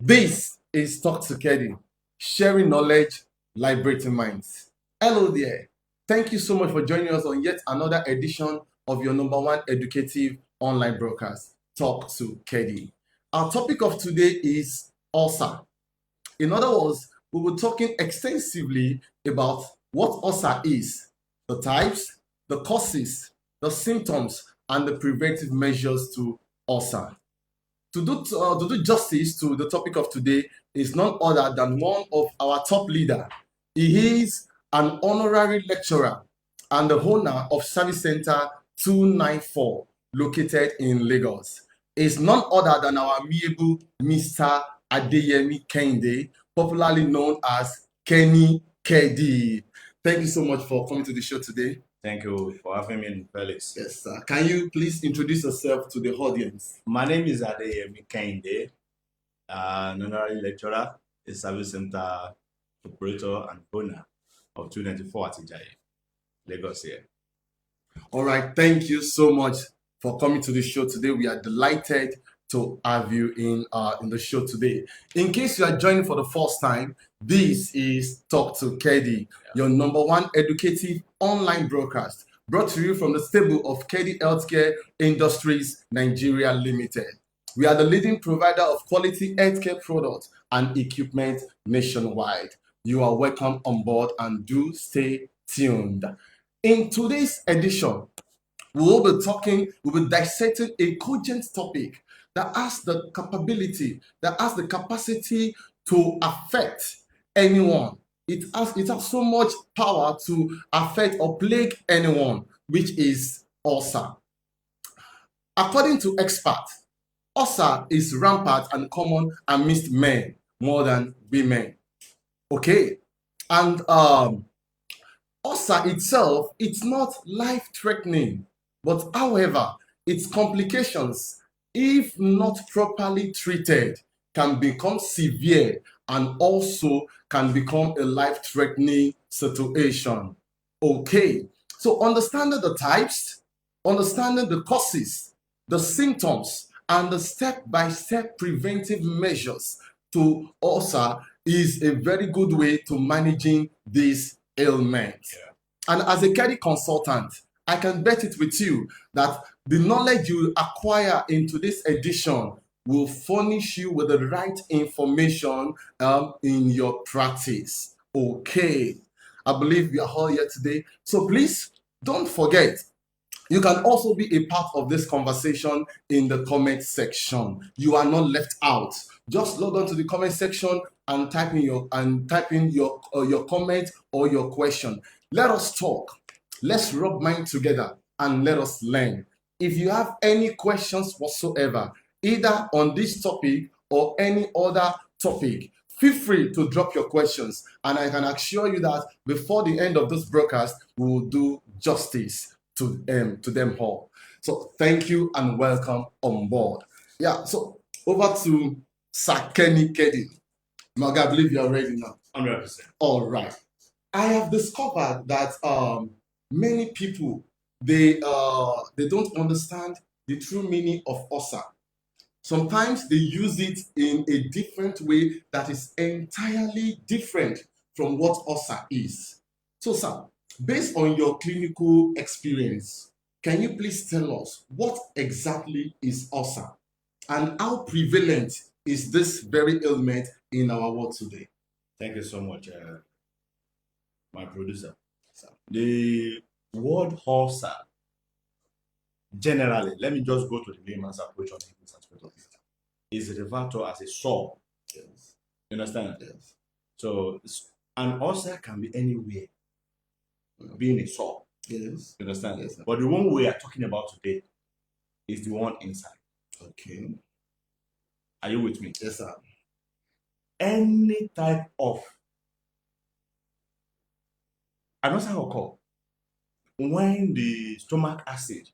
This is Talk to KEDI, sharing knowledge, liberating minds. Hello there. Thank you so much for joining us on yet another edition of your number one educative online broadcast, Talk to KEDI. Our topic of today is ulcer. In other words, we will be talking extensively about what ulcer is, the types, the causes, the symptoms, and the preventive measures to ulcer. To do justice to the topic of today is none other than one of our top leader. He is an honorary lecturer and the owner of Service Center 294 located in Lagos. Is none other than our amiable Mr. Adeyemi Kehinde, popularly known as KENNY KEDI. Thank you so much for coming to the show today. Thank you for having me, Felix. Yes, sir. Can you please introduce yourself to the audience? My name is Adeyemi Kehinde, an honorary lecturer, a service center operator and owner of 294 at Ijaye, Lagos here. All right, thank you so much for coming to the show today. We are delighted to have you in the show today. In case you are joining for the first time, this is Talk to KEDI, your number one educative online broadcast, brought to you from the stable of KEDI Healthcare Industries Nigeria Limited. We are the leading provider of quality healthcare products and equipment nationwide. You are welcome on board and do stay tuned. In today's edition, we'll be dissecting a cogent topic that has the capability, that has the capacity to affect anyone. It has so much power to affect or plague anyone, which is ulcer. According to experts, ulcer is rampant and common amidst men more than women. Okay, and ulcer itself, it's not life-threatening, but however, its complications, if not properly treated, can become severe and also can become a life-threatening situation. Okay, so understanding the types, understanding the causes, the symptoms, and the step-by-step preventive measures to ulcer is a very good way to managing this ailment. Yeah. And as a KEDI consultant, I can bet it with you that the knowledge you acquire in today's edition will furnish you with the right information in your practice. Okay, I believe we are all here today. So please don't forget, you can also be a part of this conversation in the comment section. You are not left out. Just log on to the comment section and type in your comment or your question. Let us talk. Let's rub minds together and let us learn. If you have any questions whatsoever, either on this topic or any other topic, feel free to drop your questions, and I can assure you that before the end of this broadcast, we will do justice to them all. So thank you and welcome on board. Yeah, so over to Sir KENNY KEDI. I believe you're ready now. 100%. All right. I have discovered that many people they don't understand the true meaning of ulcer. Sometimes they use it in a different way that is entirely different from what ulcer is. So, sir, based on your clinical experience, can you please tell us what exactly is ulcer and how prevalent is this very ailment in our world today? Thank you so much, my producer. The word ulcer, generally, let me just go to the layman's approach on this aspect of it, is referred to as a sore. Yes. You understand? Yes. So, an ulcer can be anywhere, being a sore. Yes. You understand? Yes, sir. But the one we are talking about today is the one inside. Okay. Are you with me? Yes, sir. Any type of an ulcer occur when the stomach acid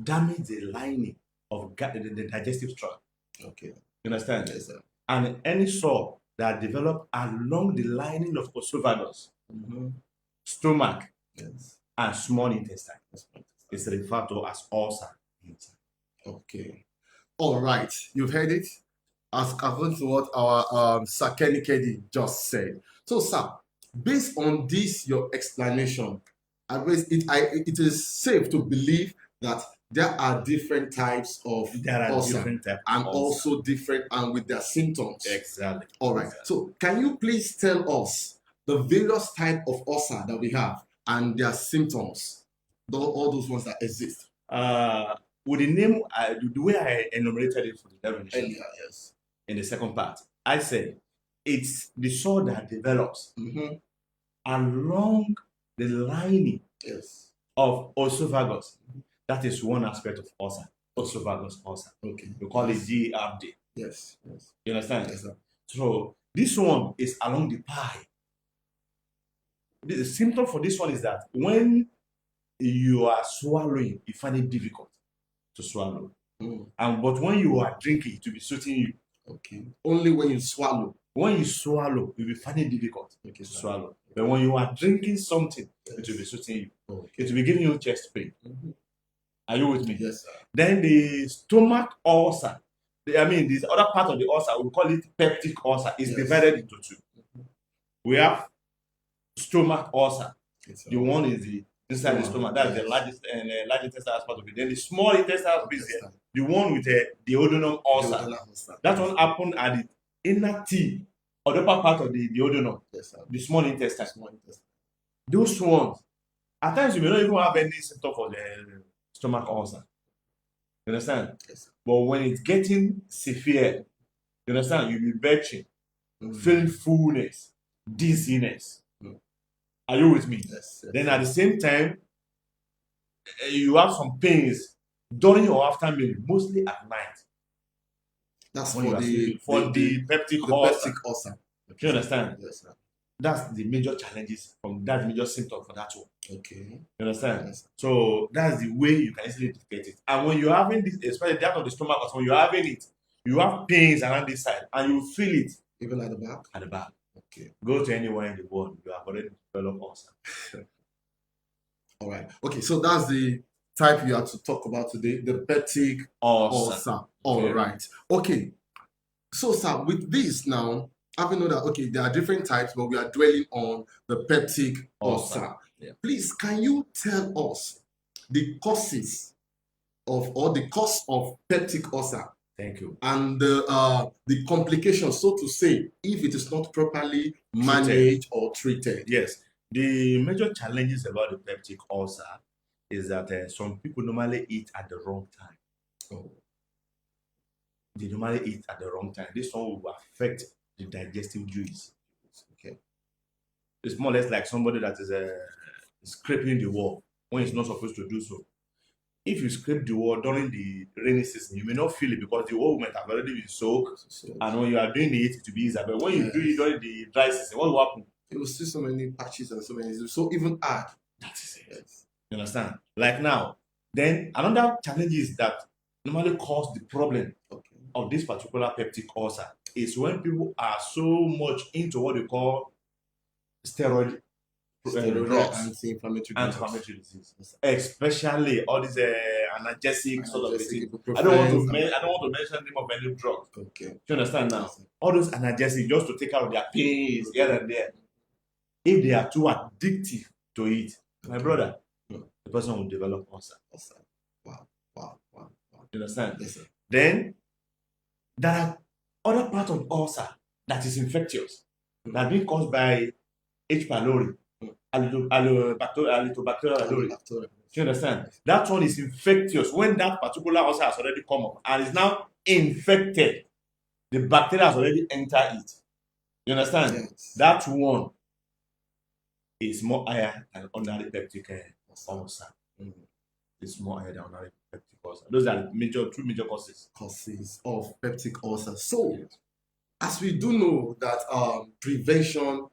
damage the lining of the digestive tract. Okay. You understand? Yes, sir. And any sore that develop along the lining of esophagus, stomach, Yes. and small intestine is referred to as ulcer. Okay. All right. You've heard it. as according to what our Sir Kenny Kedi just said. So, sir, based on this your explanation, it is safe to believe that there are different types of ulcer and also different and with their symptoms. Exactly. All right. Exactly. So, can you please tell us the various type of ulcer that we have and their symptoms, all those ones that exist? With the name, the way I enumerated it for the definition Earlier, yes. in the second part, I said it's the sore that develops along the lining Yes. of esophagus. That is one aspect of ulcer, esophagus ulcer. Okay. We call it GERD. Yes. Yes. You understand? Yes, sir. So this one is along the pie. The symptom for this one is that when you are swallowing, you find it difficult to swallow. But when you are drinking, it will be suiting you. Okay. Only when you swallow. When you swallow, you'll be finding it difficult to swallow. But when you are drinking something, it will be suiting you. It will be giving you chest pain. Are you with me? Yes, sir. Then the stomach ulcer, this other part of the ulcer, we call it peptic ulcer, is divided into two. We have stomach ulcer. The one is the inside the stomach, that's the largest and large intestinal part of it. Then the small intestinal piece there, the one with the duodenum ulcer. That one happened at the inner T or the upper part of the duodenum, the small intestine. Those ones, at times you may not even have any symptom for the stomach ulcer. You understand? Yes. But when it's getting severe, you understand, you'll be belching, feeling fullness, dizziness. Are you with me? Yes. Then at the same time, you have some pains during or after meal, mostly at night. That's when for the peptic ulcer. You understand? Yes, sir. That's the major challenges from that major symptom for that one. Okay. You understand? Yes. So that's the way you can easily detect it. And when you're having this, especially that of the stomach, when you're having it, you have pains around this side and you feel it. Even at the back? At the back. Okay. Go to anywhere in the world, you have already developed ulcer. All right. Okay, so that's the type you have to talk about today, the peptic ulcer. All right. Okay. So, sir, with this now, having know that, okay, there are different types, but we are dwelling on the peptic ulcer. Yeah. Please, can you tell us the causes of, or the cause of peptic ulcer? Thank you. And the complications, so to say, if it is not properly managed or treated. Yes. The major challenges about the peptic ulcer is that some people normally eat at the wrong time. Oh. They normally eat at the wrong time. This one will affect the digestive juice. Okay. It's more or less like somebody that is scraping the wall when it's not supposed to do so. If you scrape the wall during the rainy season, you may not feel it because the wall might have already been soaked. And when you are doing it, it will be easier. But when you do it during the dry season, what will happen? You will see so many patches and so many, so even hard. That is it. Yes. You understand? Like now. Then another challenge is that normally cause the problem of this particular peptic ulcer is when people are so much into what they call steroid drugs, anti-inflammatory disease, especially all these analgesic sort of things. I don't want to mention the name of any drug. Okay. Do you understand now? All those analgesics just to take out their pains here and there. If they are too addictive to it, my brother, the person will develop ulcer. Wow. You understand? Yes, sir. Then there are other parts of ulcer that is infectious, that are being caused by H. pylori, Allitobacterial pylori. Do you understand? That one is infectious when that particular ulcer has already come up and is now infected. The bacteria has already entered it. You understand? Yes. That one is more higher than ordinary peptic ulcer. It's more higher than ordinary peptic ulcer. Those are the two major causes of peptic ulcer. So, yes, as we do know that prevention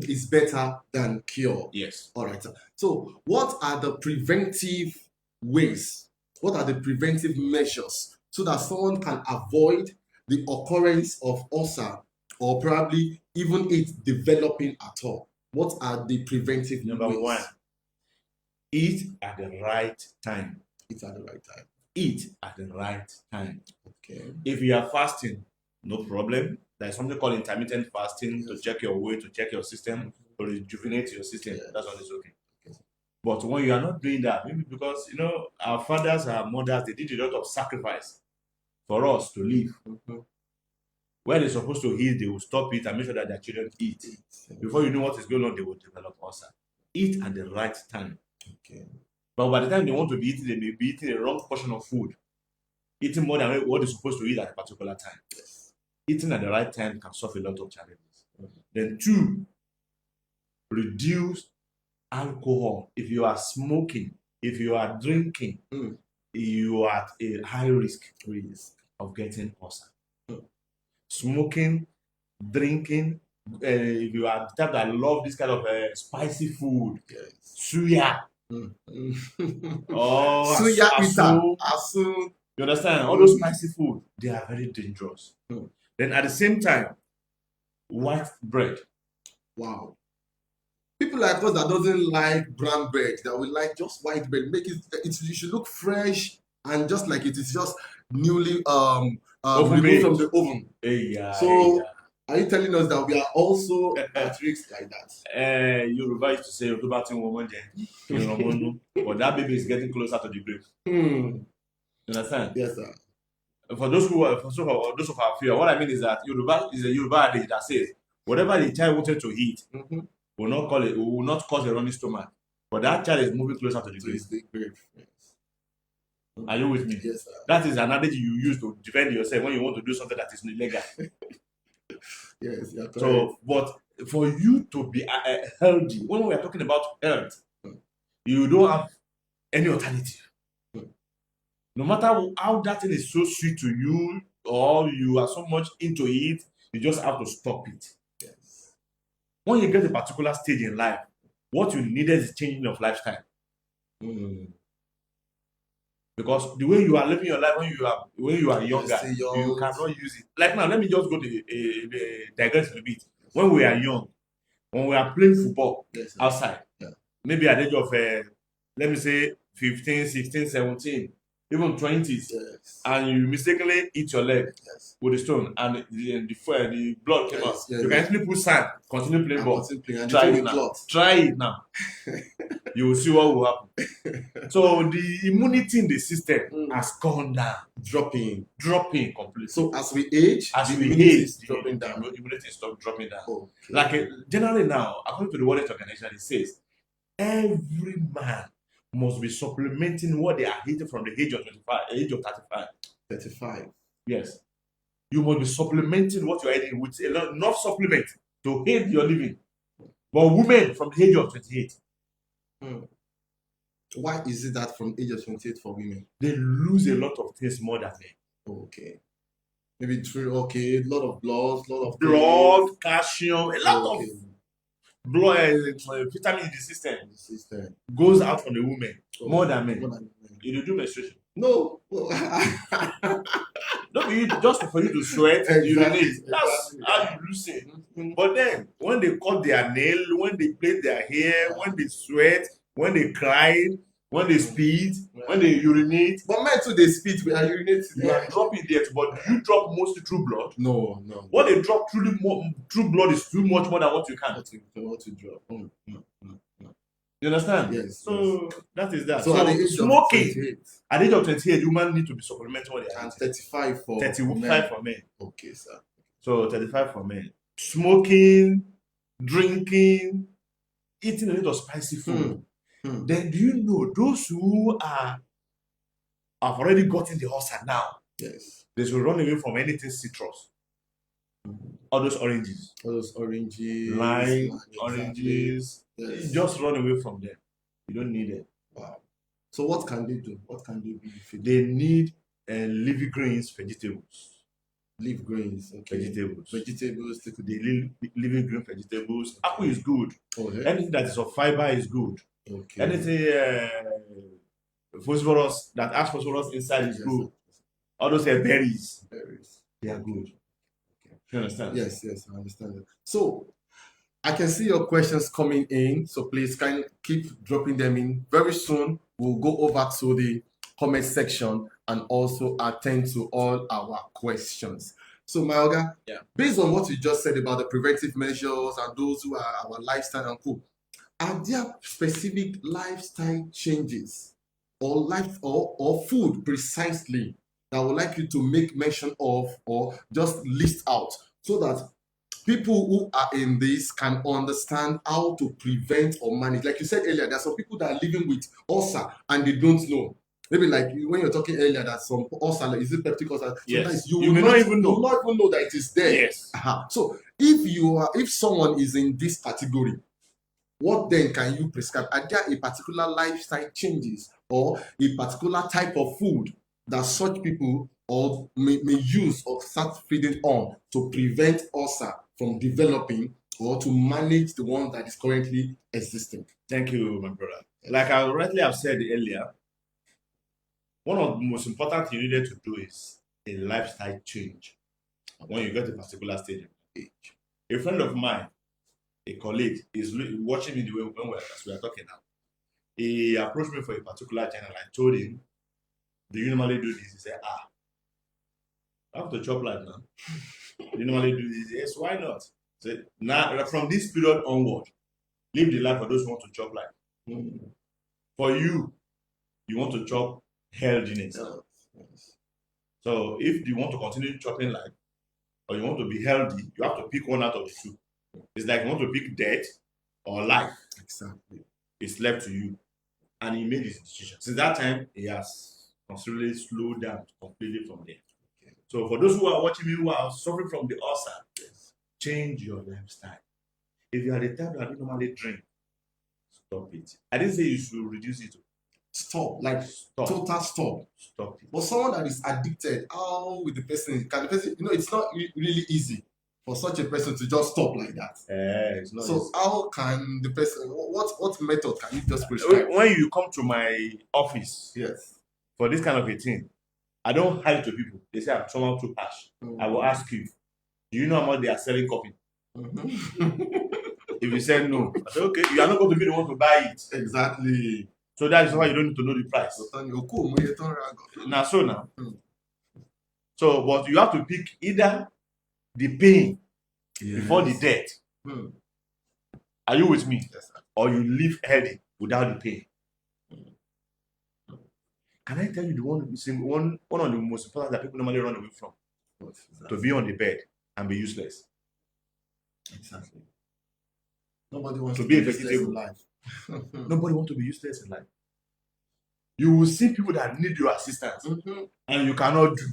is better than cure. Yes. All right. So, what are the preventive ways? What are the preventive measures so that someone can avoid the occurrence of ulcer or probably even it developing at all? What are the preventive ways? Number one, eat at the right time. Eat at the right time. Eat at the right time. Okay. If you are fasting, no problem. There's something called intermittent fasting to check your weight, to check your system, to rejuvenate your system. That's one is okay. But when you are not doing that, maybe because our fathers, our mothers, they did a lot of sacrifice for us to live. When they're supposed to eat, they will stop it and make sure that their children eat. Before you know what is going on, they will develop ulcer. Eat at the right time. But by the time they want to be eating, they may be eating the wrong portion of food. Eating more than what they're supposed to eat at a particular time. Eating at the right time can solve a lot of challenges. Then 2, reduce alcohol. If you are smoking, if you are drinking, you are at a high risk of getting ulcer. Smoking, drinking, if you are the type that love this kind of spicy food, suya, suya asu, you understand? All those spicy food, they are very dangerous. Then at the same time, white bread. Wow. People like us that doesn't like brown bread, that will like just white bread, make it should look fresh and just like it is just newly removed from the oven. So are you telling us that we are also at risk like that? Yoruba used to say, but that baby is getting closer to the grave. You understand? Yes, sir. For those of our fear, what I mean is that Yoruba is a Yoruba adage that says, whatever the child wanted to eat will not cause a running stomach. But that child is moving closer to the grave. Are you with me? Yes, sir. That is an adage you use to defend yourself when you want to do something that is illegal. Yes, you're correct. So, but for you to be healthy, when we are talking about health, you don't have any alternative. No matter how that thing is so sweet to you, or you are so much into it, you just have to stop it. Yes. When you get a particular stage in life, what you needed is changing of lifestyle. Because the way you are living your life when you are younger, you cannot use it. Like now, let me just go to digress a bit. When we are young, when we are playing football outside, maybe at the age of let me say 15, 16, 17, even 20s, and you mistakenly hit your leg with a stone and the blood came out. You can actually put sand, continue playing ball. Try it now. Try it now. You will see what will happen. So the immunity in the system has gone down, dropping completely. So as we age, the immunity is dropping down. The immunity is dropping down. Okay. Like generally now, according to the World Health Organization, it says every man must be supplementing what they are eating from the age of 35. Yes. You must be supplementing what you are eating with enough supplement to aid your living. But women from the age of 28. Why is it that from age of 28 for women? They lose a lot of things more than men. Okay. Maybe through, a lot of blood, calcium, a lot of blood, vitamin in the system goes out from the women more than men. You do menstruation? No. Don't be just for you to sweat, urinate. That's how you lose it. But then when they cut their nail, when they plait their hair, when they sweat, when they cry, when they spit, when they urinate. But men too, they spit, we are urinating. You are dropping that, but do you drop mostly through blood? No. What they drop through blood is too much more than what you can. What to drop. No. You understand? Yes. So that is that. So at the age smoking, at the age of 28, women need to be supplementing what they are. And 35 for 35 for men. Okay, sir. So 35 for men. Smoking, drinking, eating a little spicy food. Then do you know those who have already gotten the ulcer now? Yes. They should run away from anything citrus. All those oranges. Lime, oranges. Yes. Just run away from them. You don't need them. Wow. So what can they do? What can they be? They need leafy greens, vegetables. Leaf greens, okay. Vegetables. The leafy green vegetables. Apple is good. Okay. Anything that is of fiber is good. Okay. Anything phosphorus that has phosphorus inside is good. All those berries. They are good. Okay. You understand? Yes, I understand it. So I can see your questions coming in, so please keep dropping them in. Very soon we'll go over to the comment section and also attend to all our questions. So, my Oga, Yeah. based on what you just said about the preventive measures and those who are our lifestyle and cool, are there specific lifestyle changes or or food precisely that I would like you to make mention of or just list out so that people who are in this can understand how to prevent or manage? Like you said earlier, there are some people that are living with ulcer and they don't know. Maybe like when you're talking earlier that some ulcer, like, is it peptic ulcer? Yes. Sometimes You may not even know. You will not even know that it is there. Yes. So if someone is in this category, what then can you prescribe? Are there a particular lifestyle changes or a particular type of food that such people or may use or start feeding on to prevent ulcer from developing or to manage the one that is currently existing? Thank you, my brother. Like I rightly have said earlier, one of the most important things you needed to do is a lifestyle change when you get to a particular stage of age. A friend of mine, a colleague, is watching me the way when we are talking now. He approached me for a particular channel. I told him, do you normally do this? He said, I have to chop life now. Do you normally do this? Yes, why not? So now, from this period onward, live the life for those who want to chop life. For you, you want to chop healthiness. Yes. So if you want to continue chopping life, or you want to be healthy, you have to pick one out of the two. It's like you want to pick death or life. Exactly. It's left to you. And he made his decision. Since that time, he has considerably slowed down completely from there. Okay. So for those who are watching me who are suffering from the ulcer, yes, change your lifestyle. If you are the type that normally drink, stop it. I didn't say you should reduce it. Stop, like stop. Total stop. Stop it. But someone that is addicted, how will the person, can the person, it's not really easy for such a person to just stop like that. It's not so easy. How can the person, what method can you just prescribe? When you come to my office, yes, for this kind of a thing, I don't hide to people. They say I'm somehow too harsh. I will ask you, do you know how much they are selling coffee? If you say no, I say okay, you are not going to be the one to buy it. Exactly. So that is why you don't need to know the price. Now, so, but you have to pick either the pain before the death. Are you with me? Yes, sir. Or you live healthy without the pain. Can I tell you one of the most important that people normally run away from? To be on the bed and be useless. Exactly. Nobody wants to be useless in life. Nobody wants to be useless in life. You will see people that need your assistance and you cannot do.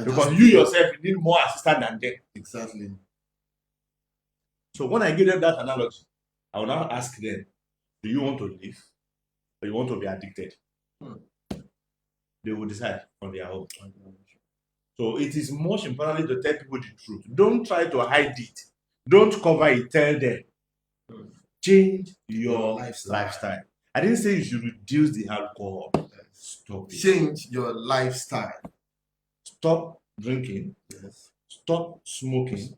Because you yourself need more assistance than them. Exactly. So when I give them that analogy, I will now ask them, do you want to live or you want to be addicted? They will decide on their own. So it is most important to tell people the truth. Don't try to hide it. Don't cover it. Tell them. Change your lifestyle. I didn't say you should reduce the alcohol. Stop it. Change your lifestyle. Stop drinking. Yes. Stop smoking.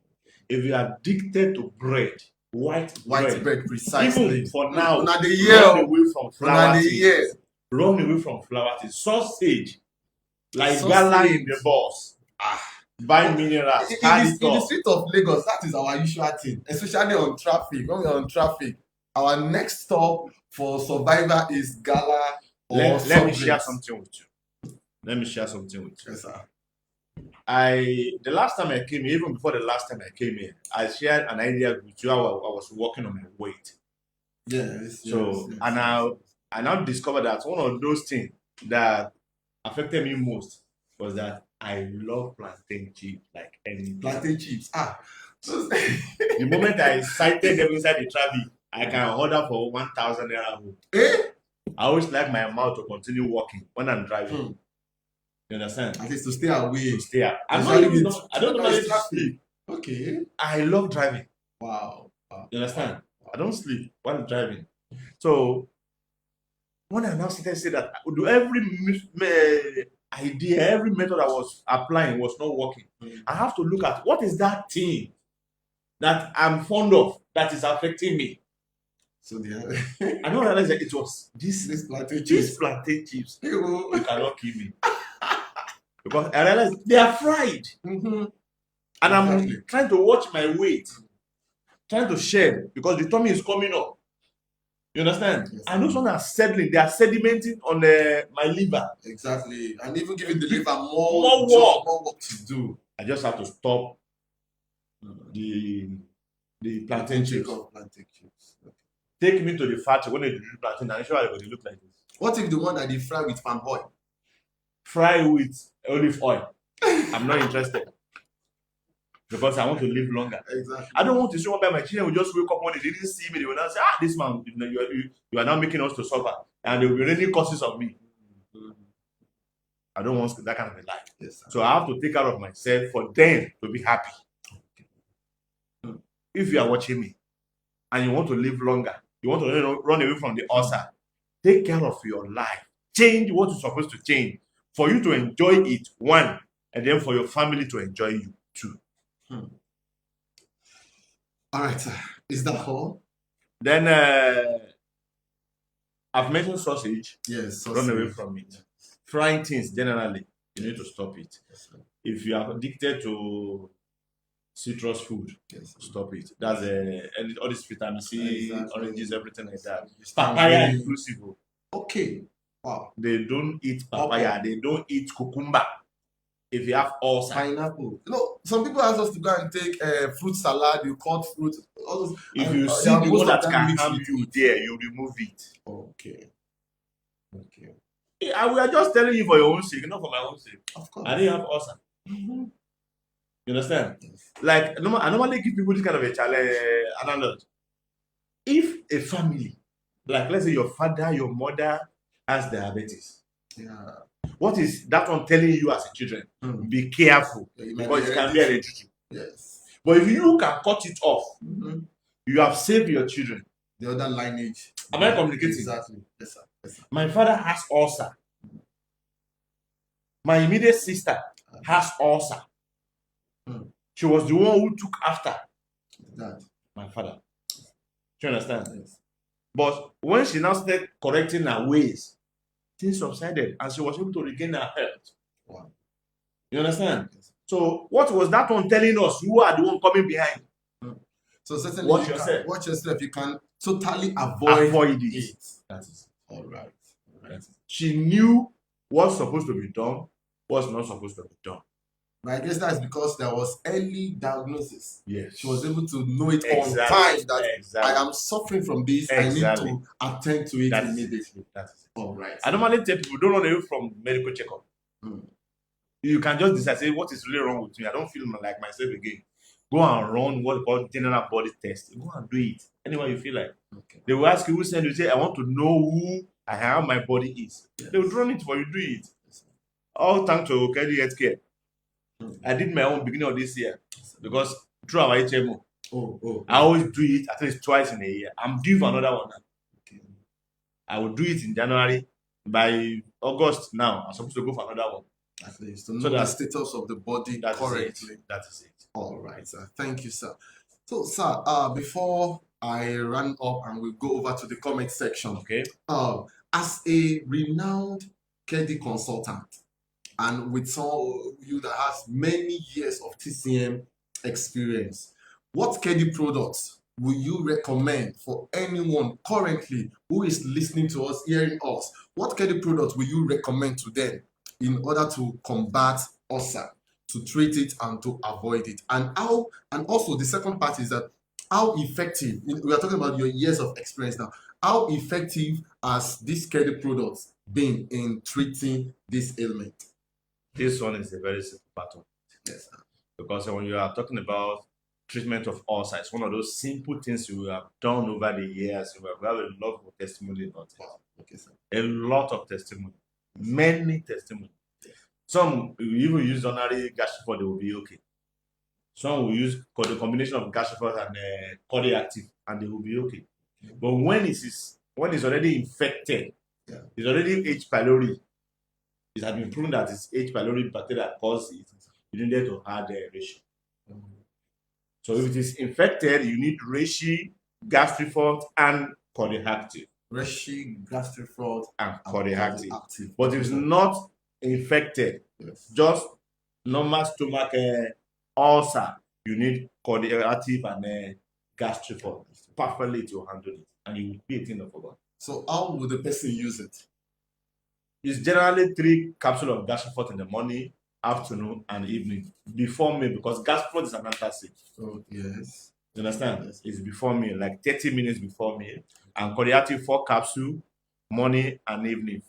If you are addicted to bread, white bread, precisely. Even for now, run away from flour things. Run away from flour things. Sausage, like gala in the boss. Buy minerals. In the street of Lagos, that is our usual thing, especially on traffic. When we're on traffic, our next stop for survivor is gala or let me share something with you. Yes, sir. The last time I came here, even before the last time I came here, I shared an idea with you how I was working on my weight. Yes. So, yes. And I now discovered that one of those things that affected me most was that I love plantain chips like anything. Plantain chips. The moment I sighted them inside the traffic, I can order for 1,000 naira. I always like my mouth to continue working when I'm driving. You understand? At least to stay away. To stay out. I don't normally sleep. Okay. I love driving. Wow. You understand? Wow. I don't sleep while driving. So when I now sit and say that every idea, every method I was applying was not working, I have to look at what is that thing that I'm fond of that is affecting me. So I don't realize that it was this plantain chips. You cannot kill me. Because I realized they are fried. And I'm trying to watch my weight, trying to shed because the tummy is coming up. You understand? Yes, and those ones are settling, they are sedimenting on my liver. Exactly. And even giving the liver more work to do. I just have to stop the plantain chips. Okay. Take me to the factory when they do plantain, I'm sure I'm going to look like this. What if the one that they fry with palm oil? Fry with olive oil. I'm not interested. Because I want to live longer. Exactly. I don't want to see one by my children will just wake up when they didn't see me. They will not say, this man, you are now making us to suffer. And they will be raining curses of me. I don't want that kind of a life. Yes, so I have to take care of myself for them to be happy. If you are watching me and you want to live longer, you want to run away from the ulcer, take care of your life. Change what is supposed to change for you to enjoy it, one, and then for your family to enjoy you, two. All right, sir. Is that all? Then I've mentioned sausage. Yes, sausage. Run away from it. Frying things generally, you need to stop it. Yes, if you are addicted to citrus food, yes, stop it. That's all this vitamin C, oranges, everything like that. Papaya inclusive. Okay. Wow. They don't eat papaya. They don't eat cucumber. If you have ulcer, pineapple. Some people ask us to go and take fruit salad. You cut fruit. All those, if you see the one that can harm you there, you remove it. Okay. Okay. Yeah, we are just telling you for your own sake, not for my own sake. Of course. I didn't have ulcer. You understand? Yes. Like I normally give people this kind of a challenge analogy. If a family, like let's say your father, your mother has diabetes. Yeah. What is that one telling you as a children? Be careful, because it can be hereditary. Yes. But if you can cut it off, you have saved your children. The other lineage. Am I communicating? Exactly. Yes, sir. Yes, sir. My father has ulcer. My immediate sister has ulcer. She was the one who took after that. My father. Do you understand? Yes. But when she now started correcting her ways, things subsided and she was able to regain her health. Wow. You understand? Yes. So what was that one telling us? You are the one coming behind. So certainly watch yourself. You can totally avoid it. That is all right. She knew what's supposed to be done, what's not supposed to be done. But I guess that's because there was early diagnosis. Yes. She was able to know it on time that I am suffering from this. I need to attend to it immediately. That's all right. I normally tell people, don't run away from medical checkup. You can just decide, say, what is really wrong with me? I don't feel like myself again. Go and run what we call general body test. Go and do it anywhere you feel like. Okay. They will ask you who sent you. Say, I want to know who and how my body is. Yes. They will run it for you. Do it. Yes. All thanks to KEDI Healthcare. I did my own beginning of this year because through our HMO, I always do it at least twice in a year. I'm due for another one now. Okay. I will do it in January. By August now, I'm supposed to go for another one. At least to know the status of the body correctly. That is it. All right, sir. Thank you, sir. So, sir, before I run up and we go over to the comment section, okay. As a renowned KEDI consultant, and with some of you that has many years of TCM experience, what KEDI products will you recommend for anyone currently who is listening to us, hearing us? What KEDI products will you recommend to them in order to combat ulcer, to treat it and to avoid it? And also the second part is that how effective, we are talking about your years of experience now, how effective has this KEDI products been in treating this ailment? This one is a very simple pattern. Yes, sir. Because when you are talking about treatment of ulcer, it's one of those simple things you have done over the years. We have a lot of testimony about it. Wow. Okay, sir. A lot of testimony. Many testimony. Some will even use honorary gastropod, they will be okay. Some will use the combination of gastropod and KEDI active, and they will be okay. But when it's already infected, it's already H. pylori, it has been proven that it's H. pylori bacteria that causes it. You need to add reishi. So if it is infected, you need reishi, gastrifort, and KEDI active. Reishi, gastrifort, and KEDI active. But if it's not infected, just normal stomach ulcer, you need cooperative and gastric fat. Perfectly to handle it, and you will be a thing of forgot. So how would the person use it? It's generally 3 capsules of gastric fat in the morning, afternoon, and evening before meal, because gastric fat is an antacid. Oh, yes. You understand? Yes. It's before meal, like 30 minutes before meal, and cooperative 4 capsules morning and evening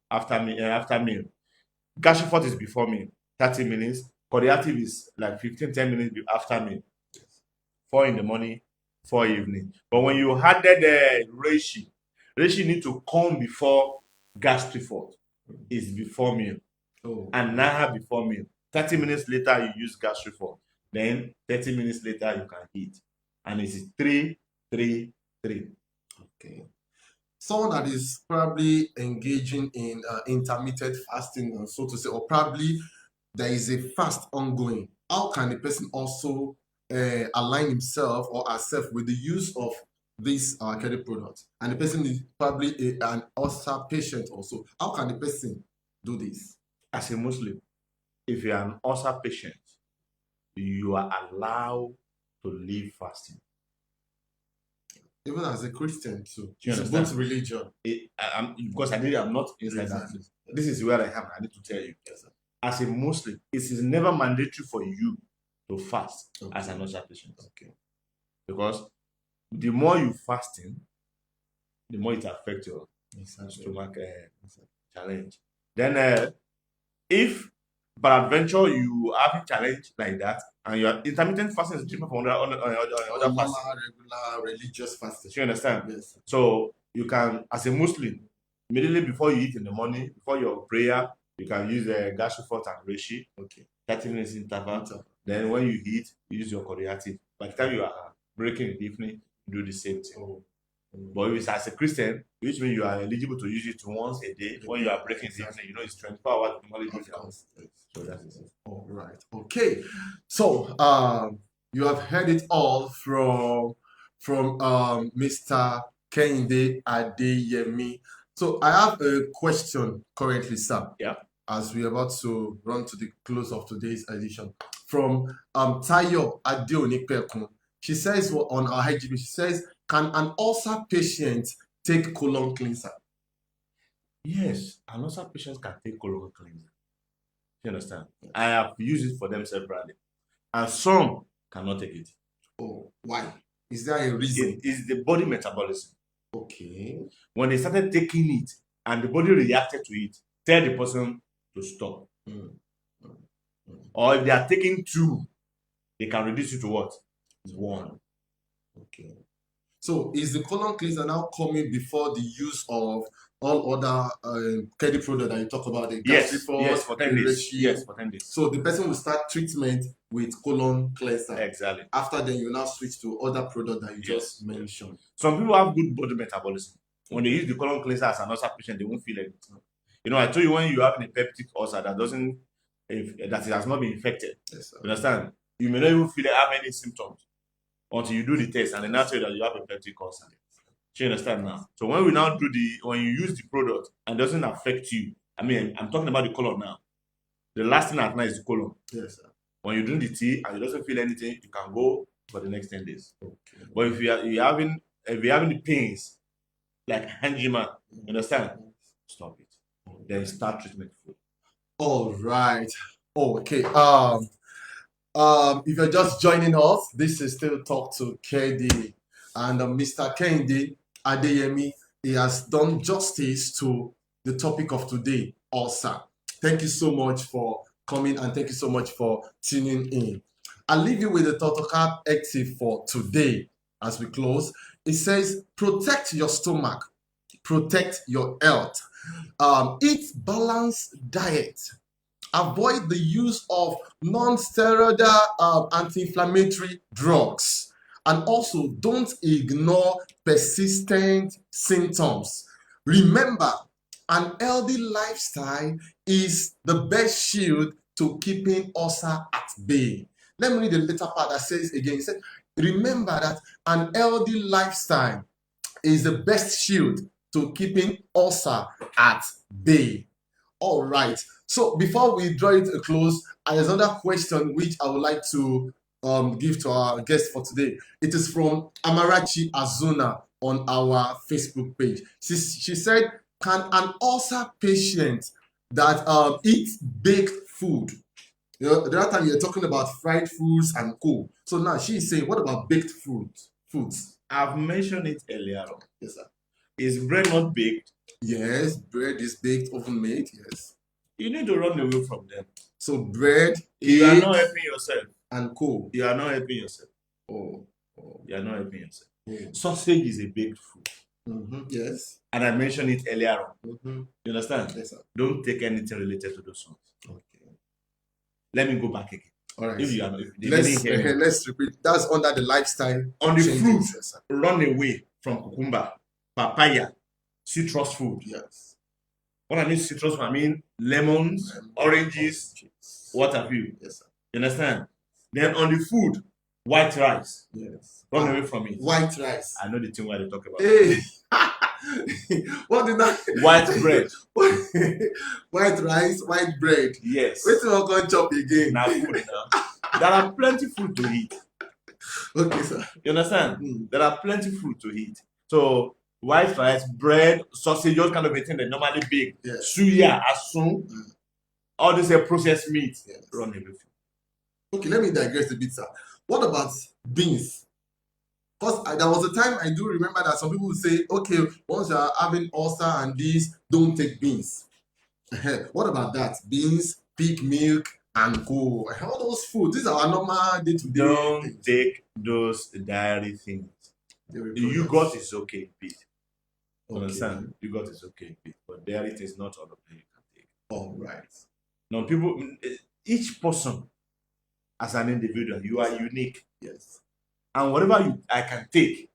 after meal. Gastric fat is before meal, 30 minutes. Cooperative is like 10 minutes after meal. 4 in the morning, 4 evening. But when you added reishi need to come before gastric fat. Is before meal. Oh. And now before meal. 30 minutes later, you use gastric fat. Then 30 minutes later, you can eat. And it's 3, 3, 3. Okay. Someone that is probably engaging in intermittent fasting, so to say, or probably there is a fast ongoing. How can the person also align himself or herself with the use of this KEDI product? And the person is probably an ulcer patient also. How can the person do this? As a Muslim, if you are an ulcer patient, you are allowed to live fasting. Even as a Christian too. It's both religion. Because I'm not inside that. This is where I am. I need to tell you. Yes, as a Muslim, it is never mandatory for you to fast as an ulcer patient. Okay. Because the more you fasting, the more it affects your stomach challenge. Then if peradventure you have a challenge like that, and your intermittent fasting is different from other fasting. Regular religious fasting. You understand? Yes. So you can, as a Muslim, immediately before you eat in the morning, before your prayer, you can use gastric fat and reishi. Okay. 30 minutes interval. Then when you eat, you use your cooperative. By the time you are breaking in the evening, you do the same thing. But if it's as a Christian, which means you are eligible to use it once a day. When you are breaking the evening, it's 24 hours normally do the house. So that is it. All right. Okay. So you have heard it all from Mr. Kehinde Adeyemi. So I have a question currently, sir. Yeah. As we're about to run to the close of today's edition, from Tayo Adeonipekun. She says on our IGB, she says, can an ulcer patient take colon cleanser? Yes, an ulcer patient can take colon cleanser. You understand? I have used it for them separately, and some cannot take it. Oh, why? Is there a reason? It is the body metabolism. Okay. When they started taking it and the body reacted to it, tell the person to stop. Or if they are taking 2, they can reduce it to what? 1. Okay. So is the colon cleanser now coming before the use of all other KEDI product that you talk about? The yes, for 10 days. Yes, for 10 days. So the person will start treatment with colon cleanser. Exactly. After then, you now switch to other product that you just mentioned. Some people have good body metabolism. When they use the colon cleanser as an ulcer patient, they won't feel anything. I told you when you have an peptic ulcer that it has not been infected. Yes, you understand? You may not even have any symptoms until you do the test, and then now tell you that you have a peptic ulcer. Do you understand now? So when you use the product and it doesn't affect you, I'm talking about the colon now. The last thing at night is the colon. Yes, sir. When you drink the tea and it doesn't feel anything, you can go for the next 10 days. Okay. But if you're having the pains like angina, you understand? Stop it. Then start treatment. All right. Okay. If you're just joining us, this is still Talk to KEDI, and Mr. Kehinde Adeyemi, he has done justice to the topic of today, ulcer. Thank you so much for coming, and thank you so much for tuning in. I'll leave you with the Totocap active for today as we close. It says, protect your stomach, protect your health, eat balanced diet, avoid the use of non-steroidal anti-inflammatory drugs, and also don't ignore persistent symptoms. Remember, an healthy lifestyle is the best shield to keeping ulcer at bay. Let me read the later part that says again, it said, remember that an healthy lifestyle is the best shield to keeping ulcer at bay. All right. So before we draw it a close, there's another question which I would like to give to our guest for today. It is from Amarachi Azuna on our Facebook page. She said, can an ulcer patient that eats baked food? You know, the other time you're talking about fried foods and co. So now she's saying, what about baked foods? I've mentioned it earlier on. Yes, sir. Is bread not baked? Yes, bread is baked, oven made. Yes. You need to run away from them. So bread, you are not helping yourself. And co. You are not helping yourself. Oh. You are not helping yourself. Oh. Sausage is a baked food. Yes. And I mentioned it earlier on. You understand? Yes, sir. Don't take anything related to those ones. Okay. Let me go back again. All right. If you are not, let's repeat. That's under the lifestyle. On the changes. fruit, Yes, sir. run away from cucumber, papaya, citrus food. Yes. What I mean citrus food, I mean lemons, oranges, what have you. Yes, sir. You understand? Then on the food, white rice. Yes. Run away from it. White rice. I know the thing why they talk about. Hey. What did that? White bread. White rice, white bread. Yes. Wait till I go chop again. Now food now. There are plenty food to eat. Okay, sir. You understand? There are plenty food to eat. So white rice, bread, sausage, all kind of a thing they normally bake. Yes. Suya, asun, all these processed meat. Yes. Run away from. Okay, let me digress a bit, sir. What about beans? Because there was a time I do remember that some people would say, okay, once you are having ulcer and this, don't take beans. What about that? Beans, pig milk, and co. All those foods, these are our normal day-to-day. Don't things. take those dairy things. Yogurt is okay, bit. Okay. Understand? Yogurt is okay, bit. But dairy is not all of them you can take. All right. Now, people, each person as an individual, you are unique. Yes. And whatever I can take,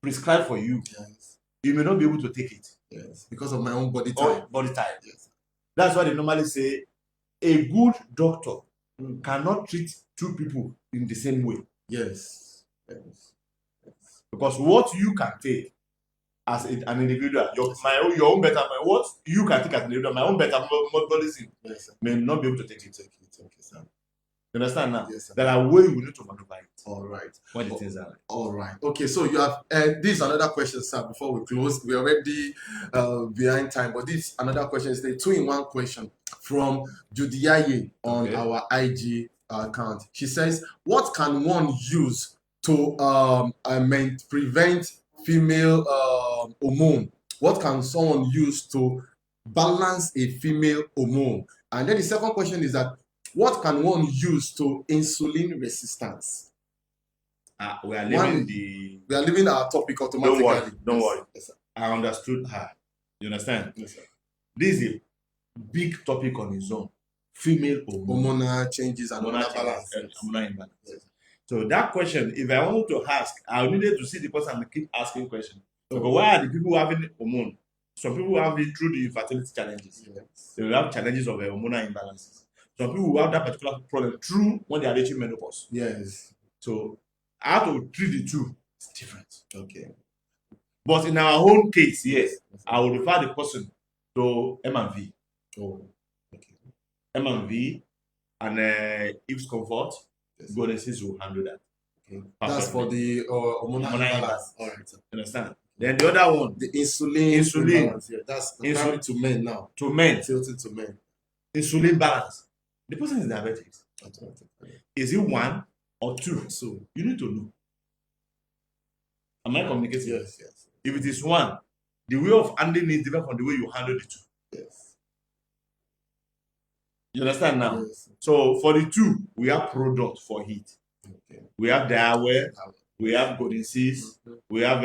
prescribe for you, yes. You may not be able to take it. Yes. Because of my own body type. Yes. That's why they normally say a good doctor cannot treat two people in the same way. Yes. Yes. Because what you can take as an individual, your own better, what you can take as an individual, my own better metabolism, may not be able to take it. Okay, sir. You understand now? Yes, sir. There are ways we need to maneuver it. All right. What the things are like. All right. Okay, so you have this is another question, sir. Before we close, we're already behind time, but this is another question. It's the 2-in-1 question from Judiaye on our IG account. She says, "What can one use to prevent female hormone? What can someone use to balance a female hormone?" And then the second question is that, what can one use to insulin resistance? We are leaving our topic automatically. Don't worry. Yes, sir. I understood her. You understand? Yes, sir. This is a big topic on its own. Female hormonal changes and hormonal balance. Hormonal imbalance. Yes. So that question, if I want to ask, I needed to see the person and keep asking questions. Because why are the people having hormone? Some people have it through the infertility challenges. Yes. They will have challenges of hormonal imbalances. Some people will have that particular problem through when they are reaching menopause. Yes. So how to treat the two is different. Okay. But in our own case, yes, I will refer the person to M&V. Oh, okay. M&V and Eve's Comfort. Golden Seeds will handle that. Okay. That's for the hormonal imbalance. All right. Understand? Then the other one, the insulin balance. Yeah, that's insulin to men now. To men. Tilted to men. Insulin balance. The person is diabetic. Is it 1 or 2? So you need to know. Am I communicating? Yes. If it is 1, the way of handling it is different from the way you handle the 2. Yes. You understand now? Yes. So for the 2, we have product for heat. Okay. We have Diaware, we have Golden Seeds, we have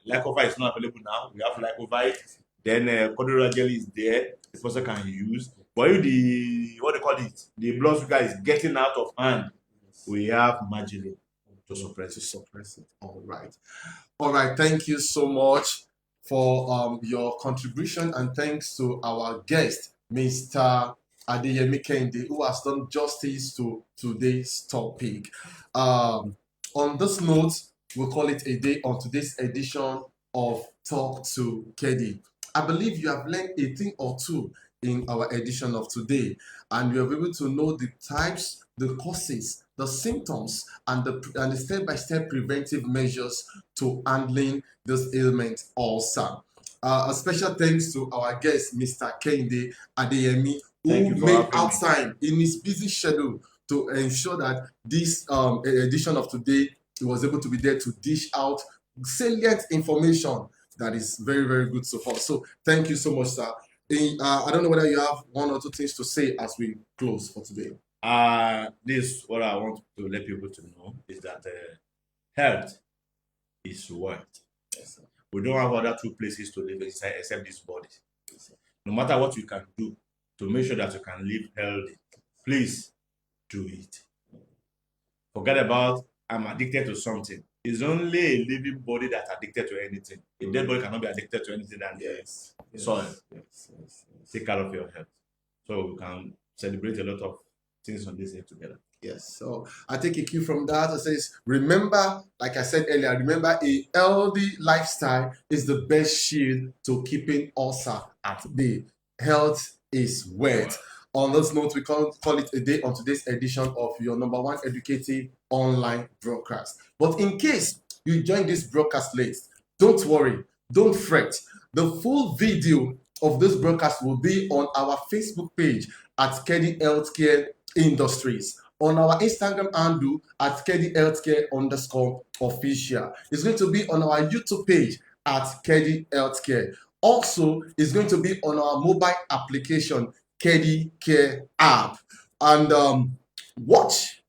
Lycovite is not available now. We have Lycovite. Then Cordura jelly is there. The person can use. But if the blood sugar is getting out of hand, we have margarine to suppress it. All right. Thank you so much for your contribution, and thanks to our guest, Mr. Adeyemi Kehinde, who has done justice to today's topic. On this note, we'll call it a day on today's edition of Talk to KEDI. I believe you have learned a thing or two in our edition of today, and we are able to know the types, the causes, the symptoms, and the step-by-step preventive measures to handling this ailment ulcer. A special thanks to our guest, Mr. Kehinde Adeyemi, Thank who you for made having out me. time in his busy schedule to ensure that this edition of today, he was able to be there to dish out salient information that is very, very good so far. So thank you so much, sir. I don't know whether you have one or two things to say as we close for today. This what I want to let people to know is that health is wealth. Yes, We don't have other two places to live inside except this body. No matter what you can do to make sure that you can live healthy, please do it. Forget about I'm addicted to something. It's only a living body that's addicted to anything. A dead body cannot be addicted to anything than the soil. Take care of your health. So we can celebrate a lot of things on this day together. Yes, so I take a cue from that. It says, remember, like I said earlier, remember a healthy lifestyle is the best shield to keeping ulcer at bay. Health is wealth. On this note, we call it a day on today's edition of your number one educative online broadcast. But in case you join this broadcast late, don't worry, don't fret. The full video of this broadcast will be on our Facebook page at KEDI Healthcare Industries, on our Instagram handle at KEDI Healthcare _official. It's going to be on our YouTube page at KEDI Healthcare. Also, it's going to be on our mobile application, KEDI Care app. And watch,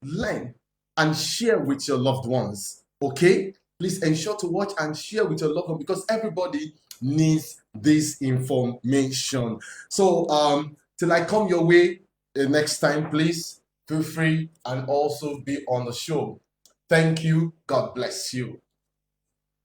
learn, and share with your loved ones. Okay? Please ensure to watch and share with your loved ones because everybody needs this information. So, till I come your way next time, please feel free and also be on the show. Thank you. God bless you.